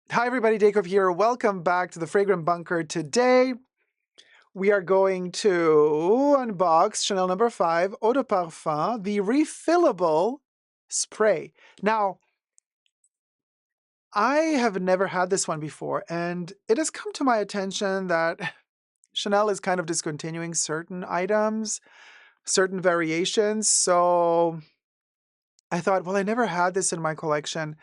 Hi everybody, Dacob here. Welcome back to the Fragrant Bunker. Today we are going to unbox Chanel No. 5 Eau de Parfum, the refillable spray. Now, I have never had this one before, and it has come to my attention that Chanel is kind of discontinuing certain items, certain variations. So I thought, well, I never had this in my collection.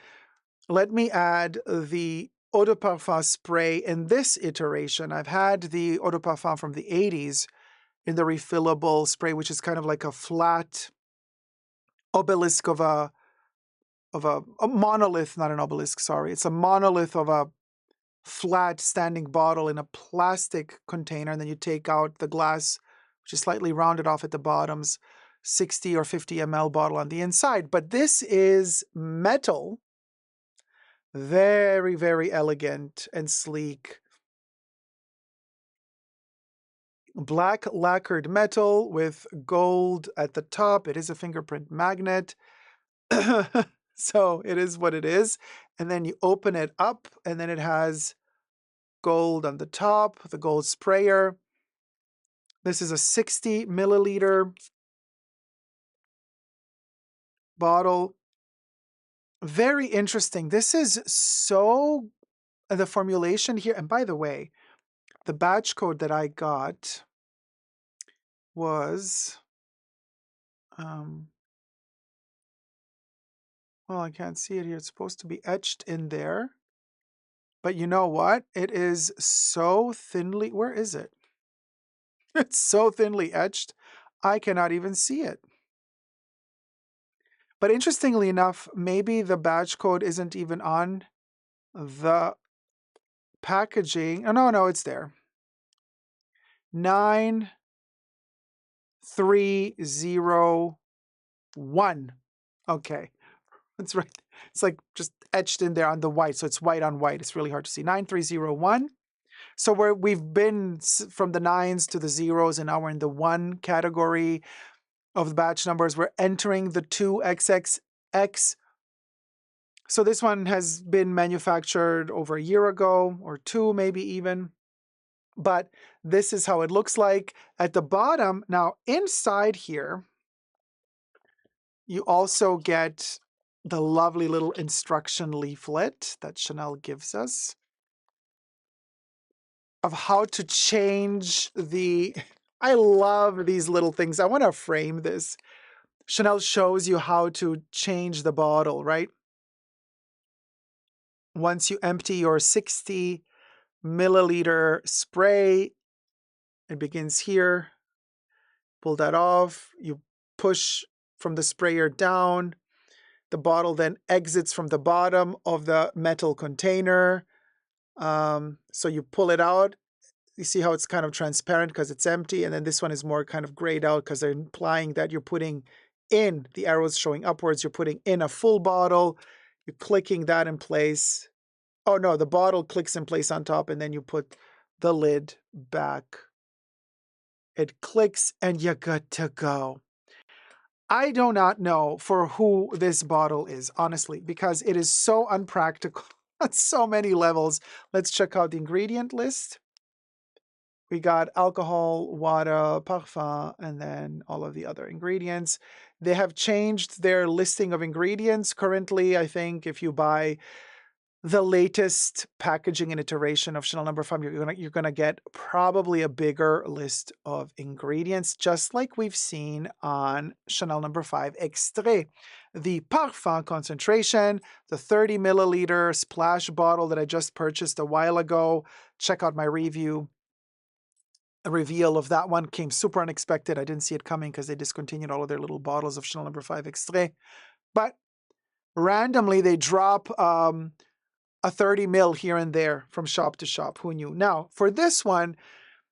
Let me add the Eau de Parfum spray in this iteration. I've had the Eau de Parfum from the 80s in the refillable spray, which is kind of like a flat obelisk of a monolith, not an obelisk, sorry. It's a monolith of a flat standing bottle in a plastic container, and then you take out the glass, which is slightly rounded off at the bottoms, 60 or 50 ml bottle on the inside. But this is metal. Very, very elegant and sleek. Black lacquered metal with gold at the top. It is a fingerprint magnet. So it is what it is. And then you open it up, and then it has gold on the top, the gold sprayer. This is a 60 milliliter bottle. Very interesting. This is so, the formulation here, and by the way, the batch code that I got was, well, I can't see it here. It's supposed to be etched in there. But you know what? It is so thinly, where is it? It's so thinly etched, I cannot even see it. But interestingly enough, maybe the batch code isn't even on the packaging. Oh, no, it's there. 9301. Okay, that's right. It's like just etched in there on the white, so it's white on white. It's really hard to see. 9301. So we've been from the 9s to the 0s, and now we're in the 1 category of the batch numbers. We're entering the 2XXX. So this one has been manufactured over a year ago, or 2 maybe even. But this is how it looks like at the bottom. Now inside here, you also get the lovely little instruction leaflet that Chanel gives us of how to change the, I love these little things. I want to frame this. Chanel shows you how to change the bottle, right? Once you empty your 60 milliliter spray, it begins here. Pull that off. You push from the sprayer down. The bottle then exits from the bottom of the metal container. So you pull it out. You see how it's kind of transparent because it's empty. And then this one is more kind of grayed out because they're implying that you're putting in, the arrows showing upwards, you're putting in a full bottle. You're clicking that in place. Oh no, the bottle clicks in place on top, and then you put the lid back. It clicks and you're good to go. I do not know for who this bottle is, honestly, because it is so unpractical on so many levels. Let's check out the ingredient list. We got alcohol, water, parfum, and then all of the other ingredients. They have changed their listing of ingredients. Currently, I think if you buy the latest packaging and iteration of Chanel No. 5, you're gonna get probably a bigger list of ingredients, just like we've seen on Chanel No. 5 Extrait. The Parfum concentration, the 30 milliliter splash bottle that I just purchased a while ago. Check out my review. A reveal of that one came super unexpected. I didn't see it coming because they discontinued all of their little bottles of Chanel No. 5 Extrait. But randomly, they drop a 30 mil here and there from shop to shop. Who knew? Now, for this one,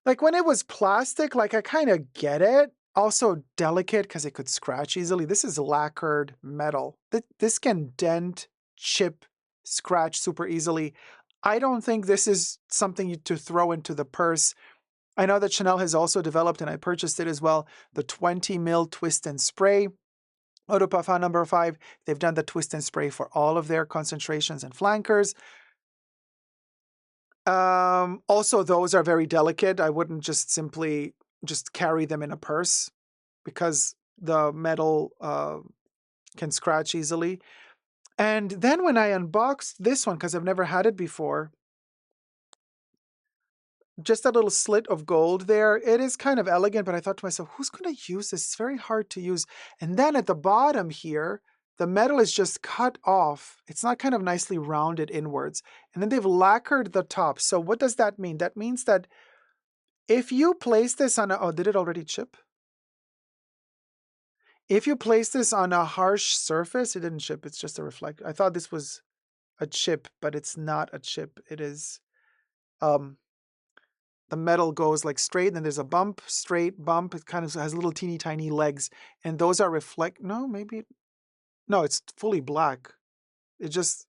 like when it was plastic, like I kind of get it. Also delicate because it could scratch easily. This is lacquered metal. This can dent, chip, scratch super easily. I don't think this is something to throw into the purse. I know that Chanel has also developed, and I purchased it as well, the 20 mil twist and spray. Eau de Parfum No. 5, they've done the twist and spray for all of their concentrations and flankers. Also, those are very delicate. I wouldn't just simply just carry them in a purse because the metal can scratch easily. And then when I unboxed this one, because I've never had it before, just a little slit of gold there. It is kind of elegant, but I thought to myself, who's going to use this? It's very hard to use. And then at the bottom here, the metal is just cut off. It's not kind of nicely rounded inwards. And then they've lacquered the top. So what does that mean? That means that if you place this on a, oh, did it already chip? If you place this on a harsh surface, it didn't chip. It's just a reflect. I thought this was a chip, but it's not a chip. It is, the metal goes like straight, and then there's a bump, straight bump. It kind of has little teeny tiny legs, and those are no, maybe, no, it's fully black. It just,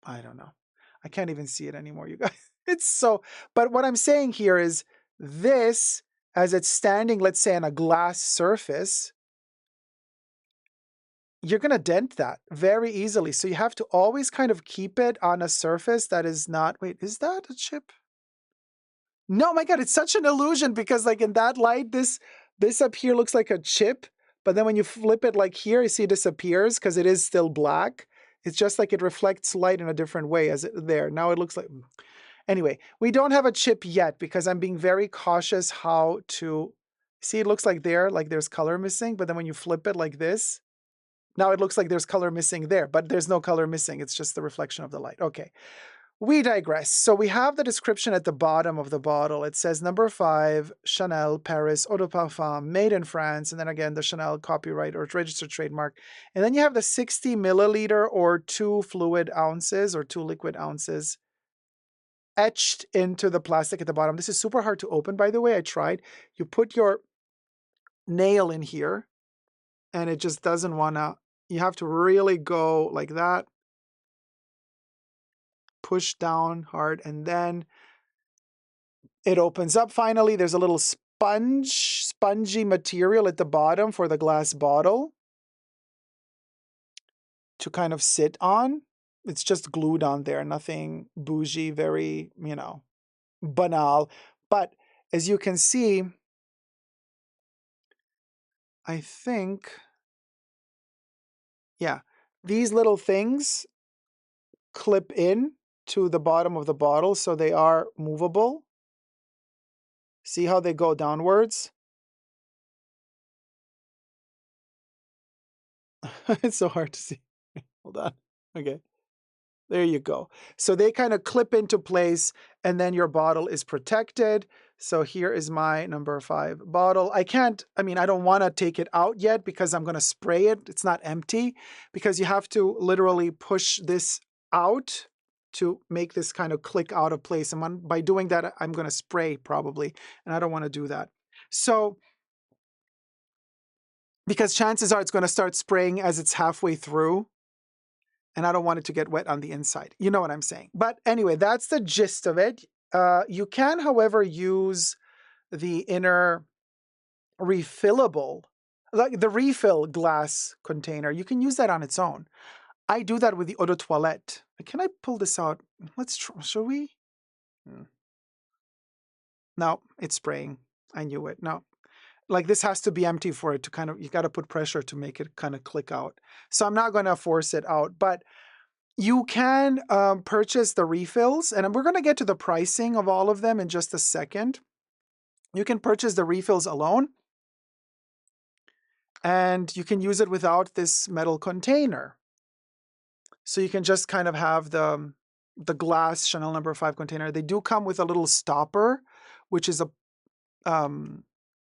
I don't know. I can't even see it anymore, you guys. It's so, but what I'm saying here is this, as it's standing, let's say on a glass surface, you're going to dent that very easily. So you have to always kind of keep it on a surface that is not, wait, is that a chip? No, my God, it's such an illusion because like in that light, this up here looks like a chip, but then when you flip it like here, you see it disappears because it is still black. It's just like it reflects light in a different way as it there. Now it looks like, anyway, we don't have a chip yet because I'm being very cautious how to, see it looks like there, like there's color missing, but then when you flip it like this, now it looks like there's color missing there, but there's no color missing. It's just the reflection of the light. Okay. We digress. So we have the description at the bottom of the bottle. It says number 5, Chanel, Paris, Eau de Parfum, made in France. And then again, the Chanel copyright or registered trademark. And then you have the 60 milliliter or 2 fluid ounces or 2 liquid ounces etched into the plastic at the bottom. This is super hard to open, by the way. I tried. You put your nail in here and it just doesn't want to, you have to really go like that. Push down hard, and then it opens up finally. There's a little spongy material at the bottom for the glass bottle to kind of sit on. It's just glued on there, nothing bougie, very, you know, banal. But as you can see, I think, yeah, these little things clip in to the bottom of the bottle, so they are movable. See how they go downwards? It's so hard to see. Hold on. Okay. There you go. So they kind of clip into place, and then your bottle is protected. So here is my number 5 bottle. I don't want to take it out yet because I'm going to spray it. It's not empty because you have to literally push this out to make this kind of click out of place. And by doing that, I'm going to spray probably, and I don't want to do that. So, because chances are it's going to start spraying as it's halfway through, and I don't want it to get wet on the inside. You know what I'm saying? But anyway, that's the gist of it. You can, however, use the inner refillable, like the refill glass container. You can use that on its own. I do that with the eau de toilette. Can I pull this out? Let's try. Shall we? No, it's spraying. I knew it. No. Like this has to be empty for it to kind of, you got to put pressure to make it kind of click out. So I'm not going to force it out, but you can purchase the refills, and we're going to get to the pricing of all of them in just a second. You can purchase the refills alone, and you can use it without this metal container. So you can just kind of have the glass Chanel number 5 container. They do come with a little stopper, which is a,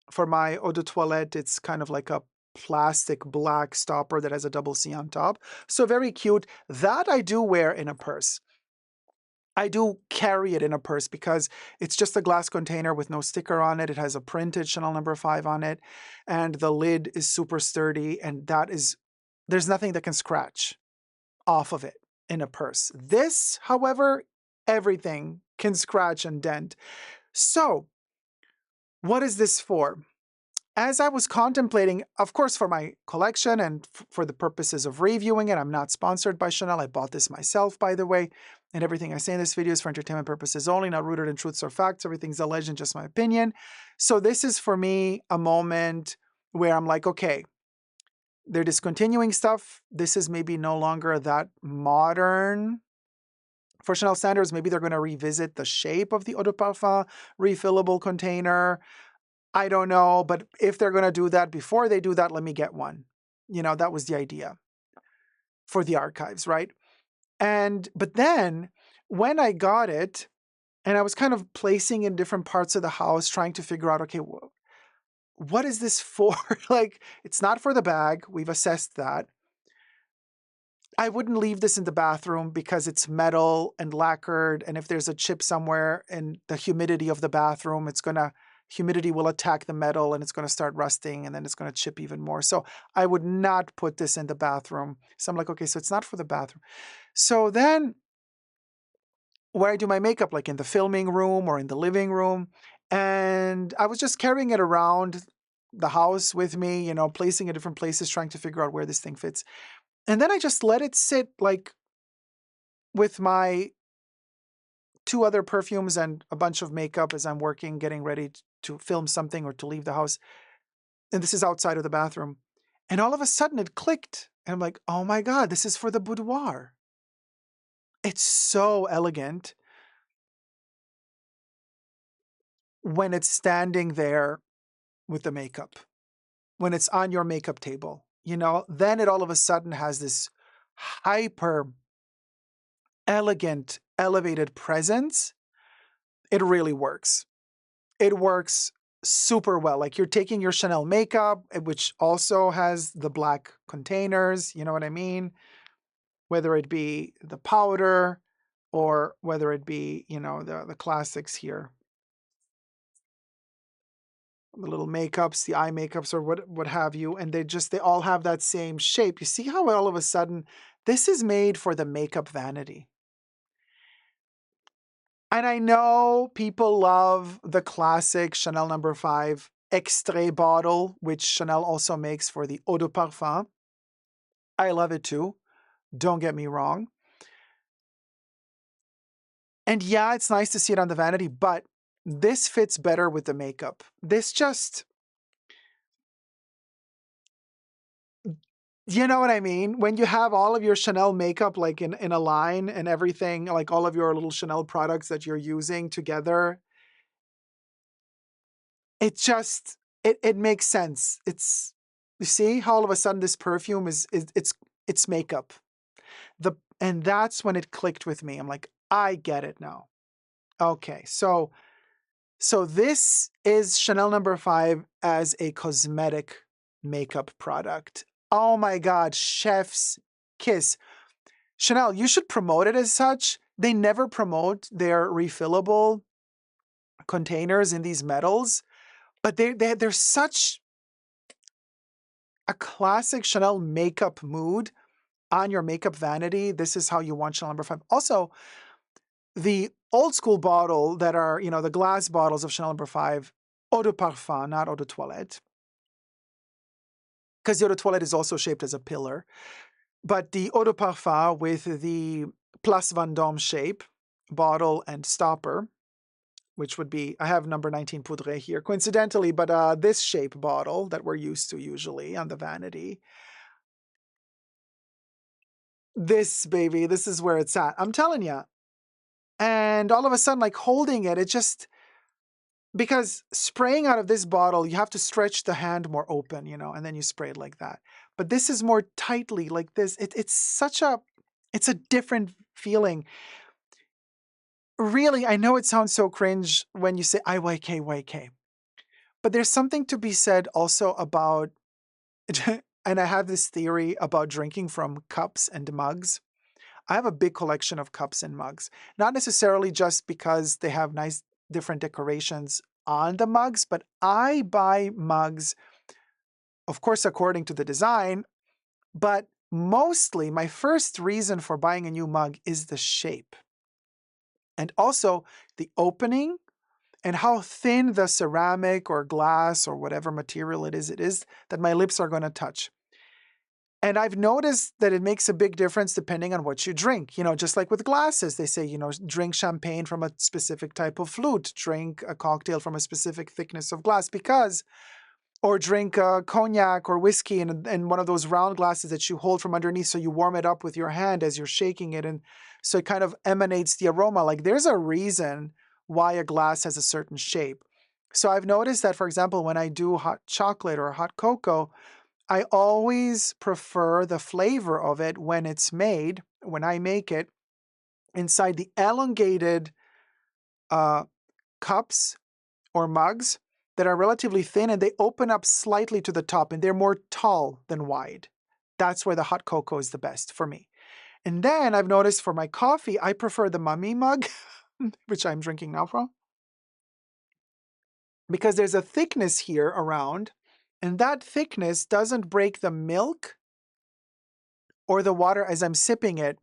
for my eau de toilette, it's kind of like a plastic black stopper that has a double C on top. So very cute. That I do wear in a purse. I do carry it in a purse because it's just a glass container with no sticker on it. It has a printed Chanel number 5 on it, and the lid is super sturdy, and there's nothing that can scratch off of it in a purse. This, however, everything can scratch and dent. So what is this for? As I was contemplating, of course, for my collection and for the purposes of reviewing it, I'm not sponsored by Chanel. I bought this myself, by the way. and everything I say in this video is for entertainment purposes only, not rooted in truths or facts. Everything's a legend, just my opinion. So this is for me a moment where I'm like, okay, they're discontinuing stuff. This is maybe no longer that modern for Chanel standards. Maybe they're going to revisit the shape of the eau de parfum refillable container. I don't know, but if they're going to do that, before they do that, let me get one. You know, that was the idea for the archives, right? But then when I got it, and I was kind of placing in different parts of the house, trying to figure out, okay, what is this for? Like, it's not for the bag. We've assessed that. I wouldn't leave this in the bathroom because it's metal and lacquered. And if there's a chip somewhere in the humidity of the bathroom, humidity will attack the metal and it's going to start rusting and then it's going to chip even more. So I would not put this in the bathroom. So I'm like, okay, so it's not for the bathroom. So then where I do my makeup, like in the filming room or in the living room, and I was just carrying it around the house with me, you know, placing it in different places, trying to figure out where this thing fits. And then I just let it sit like with my 2 other perfumes and a bunch of makeup as I'm working, getting ready to film something or to leave the house. And this is outside of the bathroom. And all of a sudden it clicked. And I'm like, oh my God, this is for the boudoir. It's so elegant when it's standing there with the makeup, when it's on your makeup table, you know, then it all of a sudden has this hyper elegant, elevated presence. It really works. It works super well. Like you're taking your Chanel makeup, which also has the black containers, you know what I mean? Whether it be the powder or whether it be, you know, the classics here. The little makeups, the eye makeups or what have you, and they all have that same shape. You see how all of a sudden this is made for the makeup vanity. And I know people love the classic Chanel No. 5 extrait bottle, which Chanel also makes for the eau de parfum. I love it too. Don't get me wrong. And yeah, it's nice to see it on the vanity, but this fits better with the makeup. This just, you know what I mean? When you have all of your Chanel makeup like in a line and everything, like all of your little Chanel products that you're using together, it just, it makes sense. You see how all of a sudden this perfume it's makeup. And that's when it clicked with me. I'm like, I get it now. Okay, so this is Chanel No. 5 as a cosmetic makeup product. Oh my God, chef's kiss. Chanel, you should promote it as such. They never promote their refillable containers in these metals, but they're such a classic Chanel makeup mood on your makeup vanity. This is how you want Chanel No. 5. Also, the old school bottle that are, you know, the glass bottles of Chanel No. 5, eau de parfum, not eau de toilette, because the eau de toilette is also shaped as a pillar. But the eau de parfum with the Place Vendôme shape, bottle and stopper, which would be, I have number 19 Poudre here, coincidentally, but this shape bottle that we're used to usually on the vanity. This, baby, this is where it's at. I'm telling you. And all of a sudden, like holding it, it just, because spraying out of this bottle, you have to stretch the hand more open, you know, and then you spray it like that. But this is more tightly like this. It's a different feeling. Really, I know it sounds so cringe when you say IYK, YK, but there's something to be said also about, and I have this theory about drinking from cups and mugs. I have a big collection of cups and mugs, not necessarily just because they have nice different decorations on the mugs, but I buy mugs, of course, according to the design, but mostly my first reason for buying a new mug is the shape. And also the opening and how thin the ceramic or glass or whatever material it is that my lips are going to touch. And I've noticed that it makes a big difference depending on what you drink. You know, just like with glasses, they say, you know, drink champagne from a specific type of flute, drink a cocktail from a specific thickness of glass because, or drink cognac or whiskey in one of those round glasses that you hold from underneath so you warm it up with your hand as you're shaking it. And so it kind of emanates the aroma. Like there's a reason why a glass has a certain shape. So I've noticed that, for example, when I do hot chocolate or hot cocoa, I always prefer the flavor of it when it's made, when I make it, inside the elongated cups or mugs that are relatively thin and they open up slightly to the top and they're more tall than wide. That's where the hot cocoa is the best for me. And then I've noticed for my coffee, I prefer the mummy mug, which I'm drinking now from, because there's a thickness here around, and that thickness doesn't break the milk or the water as I'm sipping it.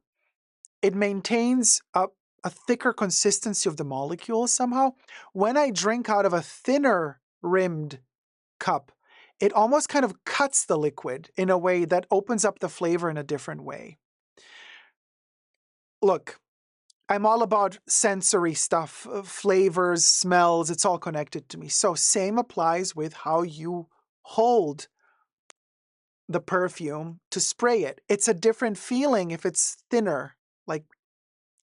It maintains a thicker consistency of the molecules somehow. When I drink out of a thinner rimmed cup, it almost kind of cuts the liquid in a way that opens up the flavor in a different way. Look, I'm all about sensory stuff, flavors, smells, it's all connected to me. So same applies with how you hold the perfume to spray it. It's a different feeling if it's thinner, like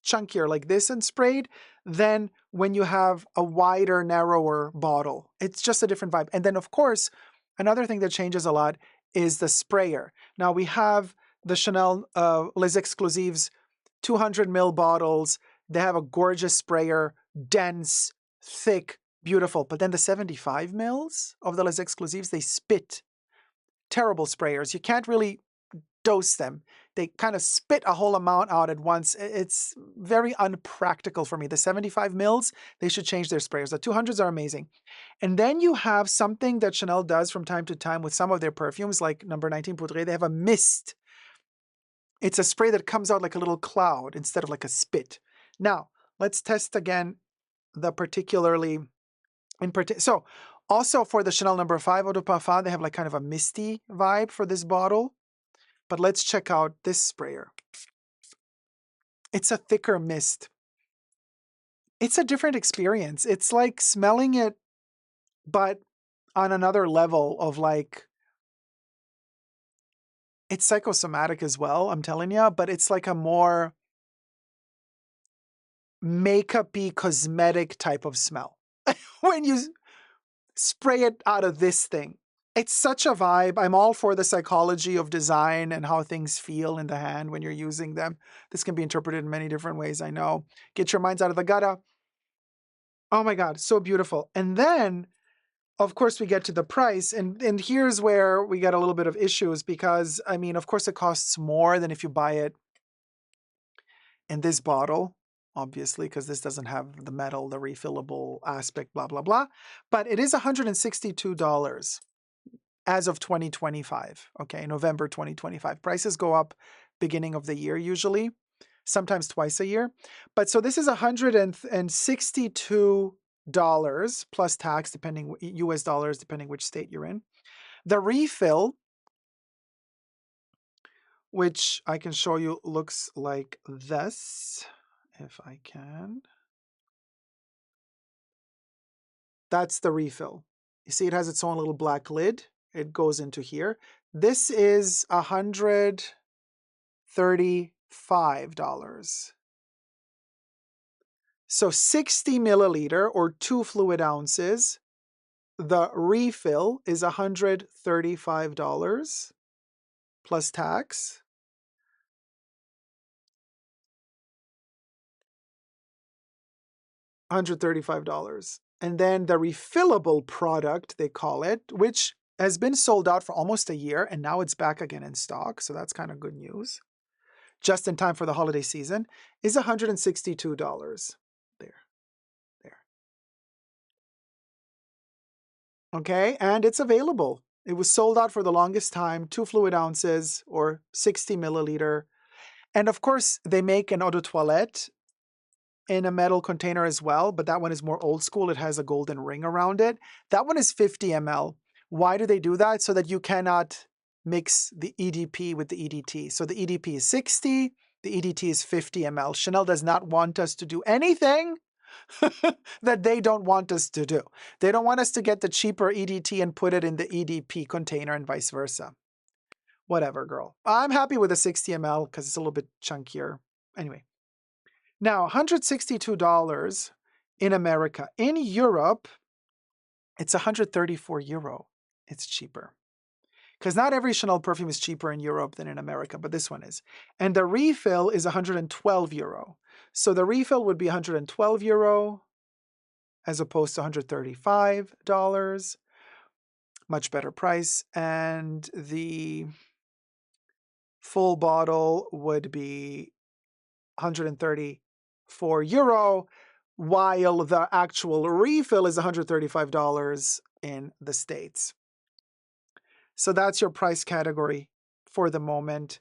chunkier like this and sprayed, than when you have a wider, narrower bottle. It's just a different vibe. And then of course, another thing that changes a lot is the sprayer. Now we have the Chanel Les Exclusives 200 ml bottles. They have a gorgeous sprayer, dense, thick, beautiful. But then the 75 mils of the Les Exclusives, they spit. Terrible sprayers. You can't really dose them. They kind of spit a whole amount out at once. It's very unpractical for me. The 75 mils, they should change their sprayers. The 200s are amazing. And then you have something that Chanel does from time to time with some of their perfumes, like number 19 Poudre. They have a mist. It's a spray that comes out like a little cloud instead of like a spit. Now, let's test again the so also for the Chanel number 5 Eau de Parfum, they have like kind of a misty vibe for this bottle. But let's check out this sprayer. It's a thicker mist. It's a different experience. It's like smelling it, but on another level of like, it's psychosomatic as well, I'm telling you, but it's like a more makeup-y, cosmetic type of smell. When you spray it out of this thing. It's such a vibe. I'm all for the psychology of design and how things feel in the hand when you're using them. This can be interpreted in many different ways, I know. Get your minds out of the gutter. Oh my God, so beautiful. And then, of course, we get to the price. And here's where we get a little bit of issues because, I mean, of course, it costs more than if you buy it in this bottle, obviously, because this doesn't have the metal, the refillable aspect, blah, blah, blah. But it is $162 as of 2025, okay, November 2025. Prices go up beginning of the year usually, sometimes twice a year. But so this is $162 plus tax, depending, US dollars, depending which state you're in. The refill, which I can show you, looks like this, if I can. That's the refill. You see it has its own little black lid. It goes into here. This is $135. So 60 milliliter or 2 fluid ounces. The refill is $135 plus tax. $135. And then the refillable product, they call it, which has been sold out for almost a year, and now it's back again in stock. So that's kind of good news. Just in time for the holiday season, is $162. There. Okay, and it's available. It was sold out for the longest time, 2 fluid ounces or 60 milliliter. And of course, they make an eau de toilette in a metal container as well, but that one is more old school. It has a golden ring around it. That one is 50 ml. Why do they do that? So that you cannot mix the EDP with the EDT. So the EDP is 60, the EDT is 50 ml. Chanel does not want us to do anything that they don't want us to do. They don't want us to get the cheaper EDT and put it in the EDP container and vice versa. Whatever, girl. I'm happy with the 60 ml because it's a little bit chunkier. Anyway, now $162 in America. In Europe, it's 134 euro. It's cheaper. Because not every Chanel perfume is cheaper in Europe than in America, but this one is. And the refill is 112 euro. So the refill would be 112 euro as opposed to $135. Much better price. And the full bottle would be 134 euro, while the actual refill is $135 in the States. So that's your price category for the moment.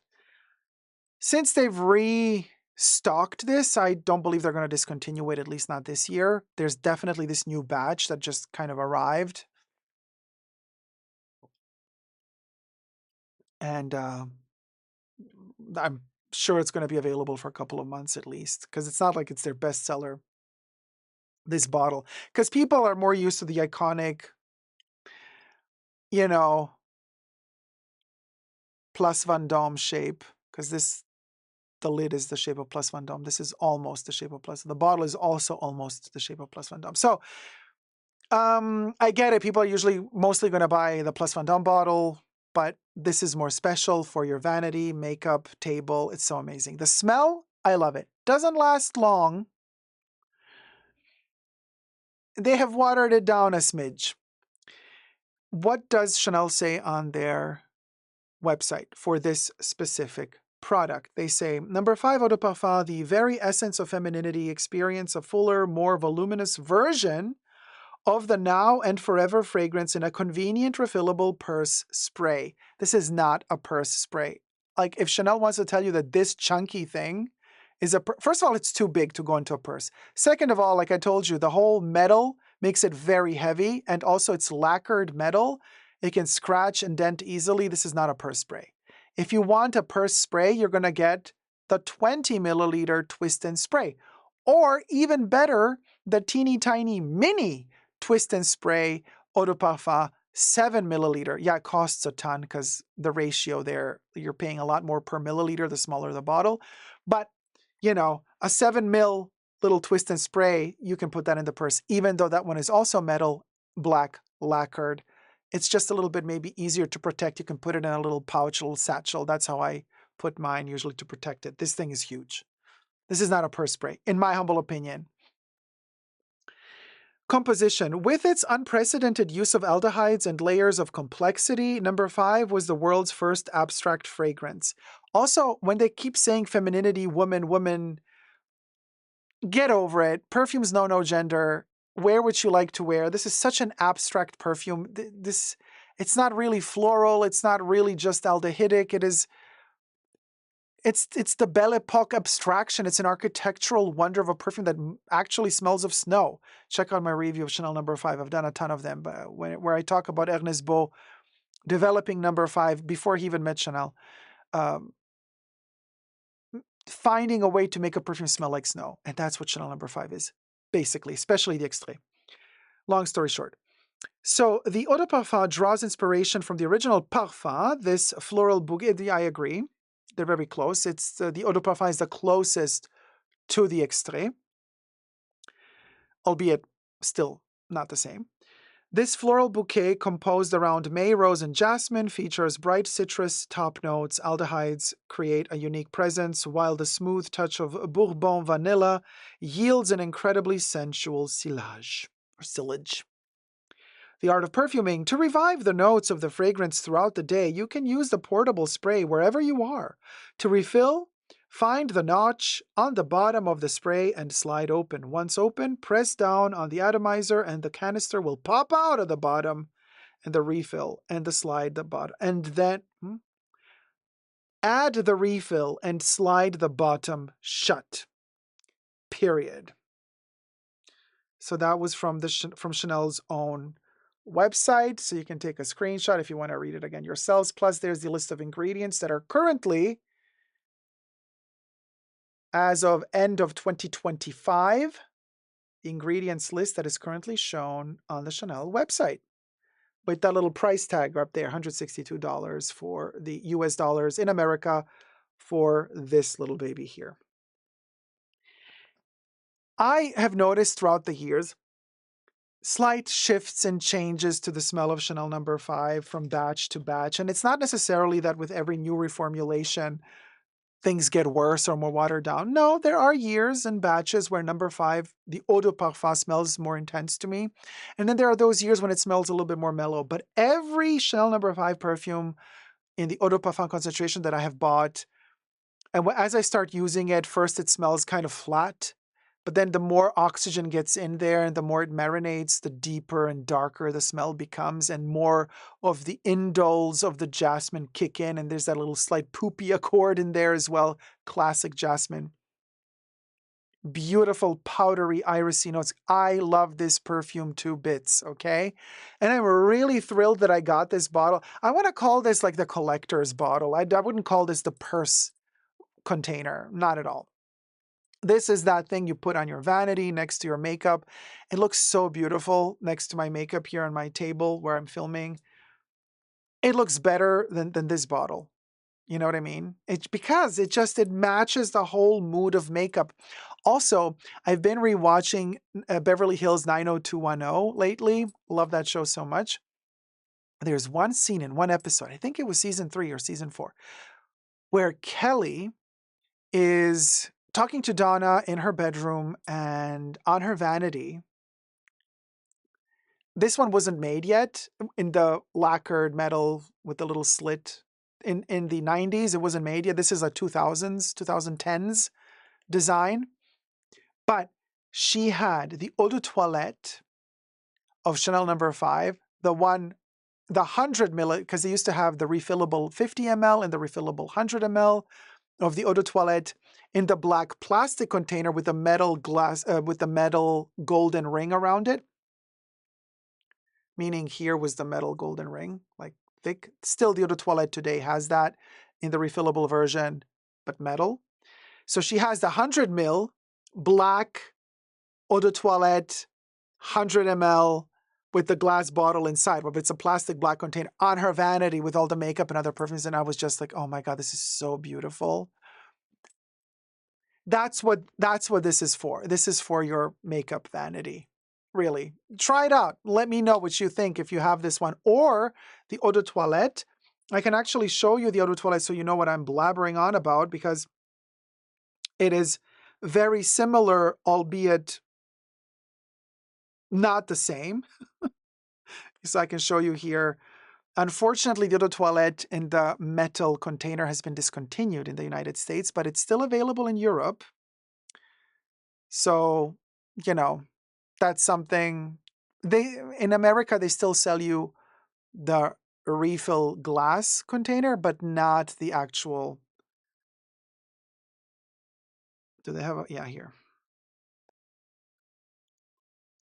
Since they've restocked this, I don't believe they're going to discontinue it, at least not this year. There's definitely this new batch that just kind of arrived. And I'm sure it's going to be available for a couple of months at least, because it's not like it's their bestseller, this bottle. Because people are more used to the iconic, you know, Place Vendôme shape, because the lid is the shape of Place Vendôme. This is almost the shape of Place. The bottle is also almost the shape of Place Vendôme. So I get it. People are usually mostly going to buy the Place Vendôme bottle, but this is more special for your vanity, makeup, table. It's so amazing. The smell, I love it. Doesn't last long. They have watered it down a smidge. What does Chanel say on their website for this specific product? They say, number 5 Eau de Parfum, the very essence of femininity, experience a fuller, more voluminous version of the now and forever fragrance in a convenient refillable purse spray. This is not a purse spray. Like if Chanel wants to tell you that this chunky thing is first of all, it's too big to go into a purse. Second of all, like I told you, the whole metal makes it very heavy, and also it's lacquered metal. It can scratch and dent easily. This is not a purse spray. If you want a purse spray, you're going to get the 20 milliliter twist and spray. Or even better, the teeny tiny mini twist and spray Eau de Parfum 7 milliliter. Yeah, it costs a ton because the ratio there, you're paying a lot more per milliliter the smaller the bottle. But, you know, a 7 mil little twist and spray, you can put that in the purse, even though that one is also metal, black, lacquered. It's just a little bit maybe easier to protect. You can put it in a little pouch, a little satchel. That's how I put mine usually to protect it. This thing is huge. This is not a purse spray, in my humble opinion. Composition. With its unprecedented use of aldehydes and layers of complexity, number 5 was the world's first abstract fragrance. Also, when they keep saying femininity, woman, woman, get over it. Perfumes know no gender. Wear what you like to wear. This is such an abstract perfume. It's not really floral. It's not really just aldehydic. It's the Belle Epoque abstraction. It's an architectural wonder of a perfume that actually smells of snow. Check out my review of Chanel number 5. I've done a ton of them, but where I talk about Ernest Beau developing number 5 before he even met Chanel. Finding a way to make a perfume smell like snow. And that's what Chanel number 5 is, basically, especially the extrait. Long story short. So the Eau de Parfum draws inspiration from the original Parfum, this floral bouquet. I agree. They're very close. It's the Eau de Parfum is the closest to the extrait, albeit still not the same. This floral bouquet, composed around May, Rose, and Jasmine, features bright citrus top notes. Aldehydes create a unique presence, while the smooth touch of Bourbon vanilla yields an incredibly sensual silage. The art of perfuming. To revive the notes of the fragrance throughout the day, you can use the portable spray wherever you are. To refill, find the notch on the bottom of the spray and slide open. Once open, press down on the atomizer and the canister will pop out of the bottom and the refill and the slide the bottom. And then add the refill and slide the bottom shut. Period. So that was from Chanel's own website, so you can take a screenshot if you want to read it again yourselves. Plus, there's the list of ingredients that are currently, as of end of 2025, the ingredients list that is currently shown on the Chanel website, with that little price tag up there, $162 for the US dollars in America for this little baby here. I have noticed throughout the years slight shifts and changes to the smell of Chanel No. 5 from batch to batch. And it's not necessarily that with every new reformulation, things get worse or more watered down. No, there are years and batches where No. 5, the eau de parfum smells more intense to me. And then there are those years when it smells a little bit more mellow. But every Chanel No. 5 perfume in the eau de parfum concentration that I have bought, and as I start using it, first it smells kind of flat. But then the more oxygen gets in there and the more it marinates, the deeper and darker the smell becomes, and more of the indoles of the jasmine kick in. And there's that little slight poopy accord in there as well. Classic jasmine. Beautiful powdery irisy notes. I love this perfume to bits, okay? And I'm really thrilled that I got this bottle. I want to call this like the collector's bottle. I wouldn't call this the purse container, not at all. This is that thing you put on your vanity next to your makeup. It looks so beautiful next to my makeup here on my table where I'm filming. It looks better than this bottle. You know what I mean? It's because it matches the whole mood of makeup. Also, I've been rewatching Beverly Hills 90210 lately. Love that show so much. There's one scene in one episode, I think it was season 3 or season 4, where Kelly is talking to Donna in her bedroom, and on her vanity, this one wasn't made yet in the lacquered metal with the little slit. In the 90s, it wasn't made yet. This is a 2010s design. But she had the eau de toilette of Chanel No. 5, the 100 ml, because they used to have the refillable 50 ml and the refillable 100 ml of the eau de toilette in the black plastic container with the metal with the metal golden ring around it. Meaning here was the metal golden ring, like thick. Still, the eau de toilette today has that in the refillable version, but metal. So she has the 100 ml black eau de toilette 100 ml with the glass bottle inside, but it's a plastic black container on her vanity with all the makeup and other perfumes. And I was just like, oh my God, this is so beautiful. That's what this is for. This is for your makeup vanity. Really. Try it out. Let me know what you think if you have this one. Or the eau de toilette. I can actually show you the eau de toilette so you know what I'm blabbering on about, because it is very similar, albeit not the same. So I can show you here. Unfortunately, the eau de toilette in the metal container has been discontinued in the United States, but it's still available in Europe. So, you know, that's something. In America, they still sell you the refill glass container, but not the actual. Do they have yeah, here.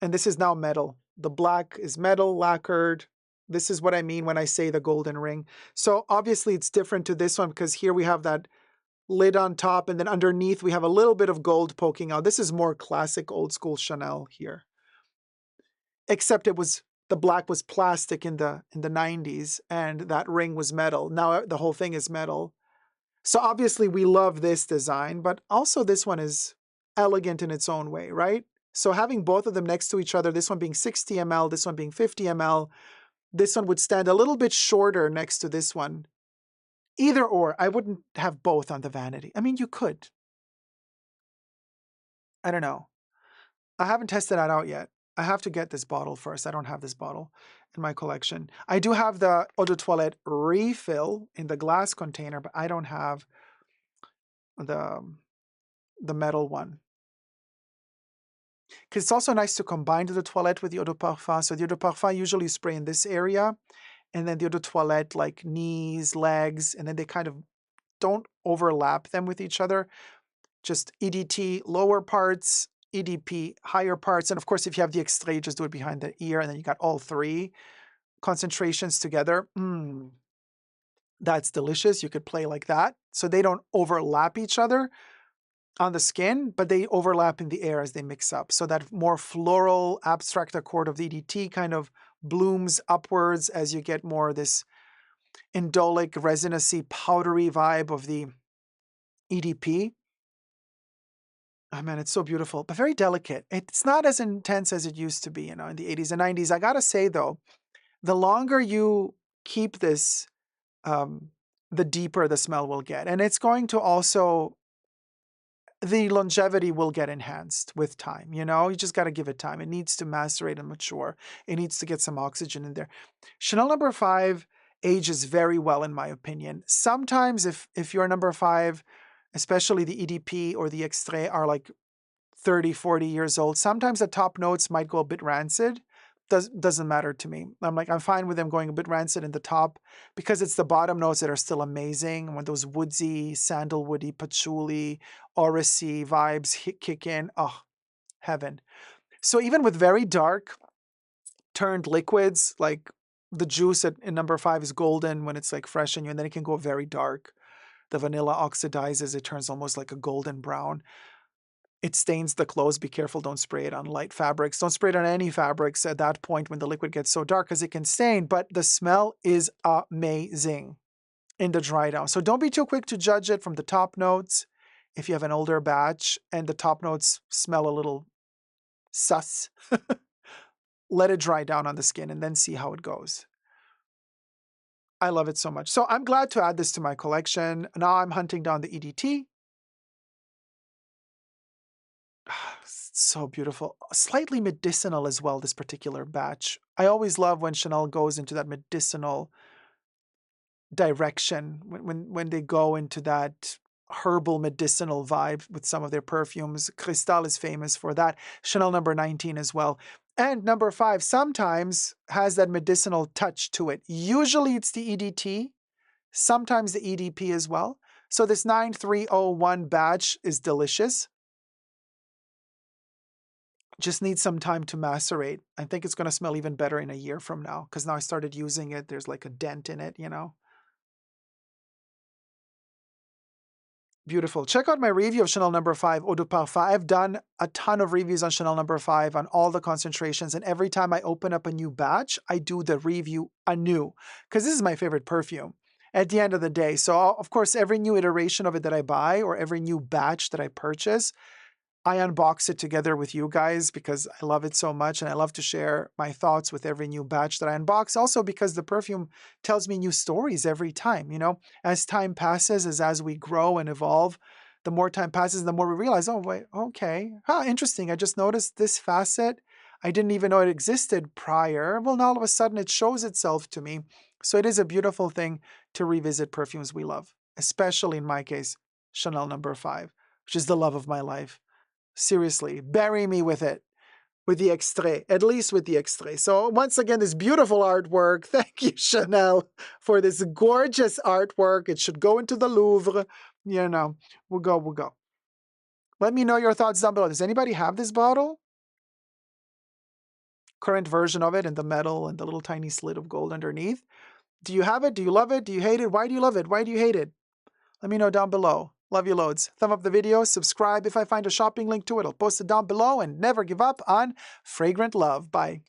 And this is now metal. The black is metal lacquered. This is what I mean when I say the golden ring. So obviously it's different to this one, because here we have that lid on top, and then underneath we have a little bit of gold poking out. This is more classic old school Chanel here. Except the black was plastic in the 90s, and that ring was metal. Now the whole thing is metal. So obviously we love this design, but also this one is elegant in its own way, right? So having both of them next to each other, this one being 60 ml, this one being 50 ml, this one would stand a little bit shorter next to this one. Either or, I wouldn't have both on the vanity. I mean, you could. I don't know. I haven't tested that out yet. I have to get this bottle first. I don't have this bottle in my collection. I do have the eau de toilette refill in the glass container, but I don't have the metal one. Because it's also nice to combine the toilette with the eau de parfum. So the eau de parfum usually you spray in this area, and then the eau de toilette like knees, legs, and then they kind of don't overlap them with each other. Just EDT lower parts EDP higher parts. And of course, if you have the extrait, just do it behind the ear, and then you got all three concentrations together. That's delicious. You could play like that. So they don't overlap each other on the skin, but they overlap in the air as they mix up. So that more floral abstract accord of the EDT kind of blooms upwards as you get more of this indolic, resinousy, powdery vibe of the EDP. Oh man, it's so beautiful, but very delicate. It's not as intense as it used to be, you know, in the 80s and 90s. I gotta say though, the longer you keep this, the deeper the smell will get. And it's going to also, the longevity will get enhanced with time. You know, you just got to give it time. It needs to macerate and mature. It needs to get some oxygen in there. Chanel No. 5 ages very well, in my opinion. Sometimes if your No. 5, especially the EDP or the extrait, are like 30, 40 years old, sometimes the top notes might go a bit rancid. Doesn't matter to me. I'm fine with them going a bit rancid in the top because it's the bottom notes that are still amazing. When those woodsy, sandalwoody, patchouli, orrisy vibes kick in, oh, heaven. So even with very dark turned liquids, like the juice in No. 5 is golden when it's like fresh in you, and then it can go very dark. The vanilla oxidizes, it turns almost like a golden brown. It stains the clothes. Be careful, don't spray it on light fabrics. Don't spray it on any fabrics at that point when the liquid gets so dark because it can stain, but the smell is amazing in the dry down. So don't be too quick to judge it from the top notes. If you have an older batch and the top notes smell a little sus, let it dry down on the skin and then see how it goes. I love it so much. So I'm glad to add this to my collection. Now I'm hunting down the EDT. So beautiful. Slightly medicinal as well, this particular batch. I always love when Chanel goes into that medicinal direction, when they go into that herbal medicinal vibe with some of their perfumes. Cristal is famous for that. Chanel No. 19 as well. And No. 5 sometimes has that medicinal touch to it. Usually it's the EDT, sometimes the EDP as well. So this 9301 batch is delicious. Just needs some time to macerate. I think it's going to smell even better in a year from now because now I started using it. There's like a dent in it, you know. Beautiful. Check out my review of Chanel No. 5 Eau de Parfum. I've done a ton of reviews on Chanel No. 5 on all the concentrations, and every time I open up a new batch, I do the review anew because this is my favorite perfume at the end of the day. So of course, every new iteration of it that I buy or every new batch that I purchase, I unbox it together with you guys because I love it so much and I love to share my thoughts with every new batch that I unbox. Also because the perfume tells me new stories every time, you know, as time passes, as we grow and evolve, the more time passes, the more we realize, oh, wait, okay, interesting. I just noticed this facet. I didn't even know it existed prior. Well, now all of a sudden it shows itself to me. So it is a beautiful thing to revisit perfumes we love, especially in my case, Chanel No. 5, which is the love of my life. Seriously, bury me with it, with the extrait, at least with the extrait. So once again, this beautiful artwork. Thank you, Chanel, for this gorgeous artwork. It should go into the Louvre. You know, we'll go. Let me know your thoughts down below. Does anybody have this bottle? Current version of it in the metal and the little tiny slit of gold underneath. Do you have it? Do you love it? Do you hate it? Why do you love it? Why do you hate it? Let me know down below. Love you loads. Thumb up the video, subscribe. If I find a shopping link to it, I'll post it down below, and never give up on fragrant love. Bye.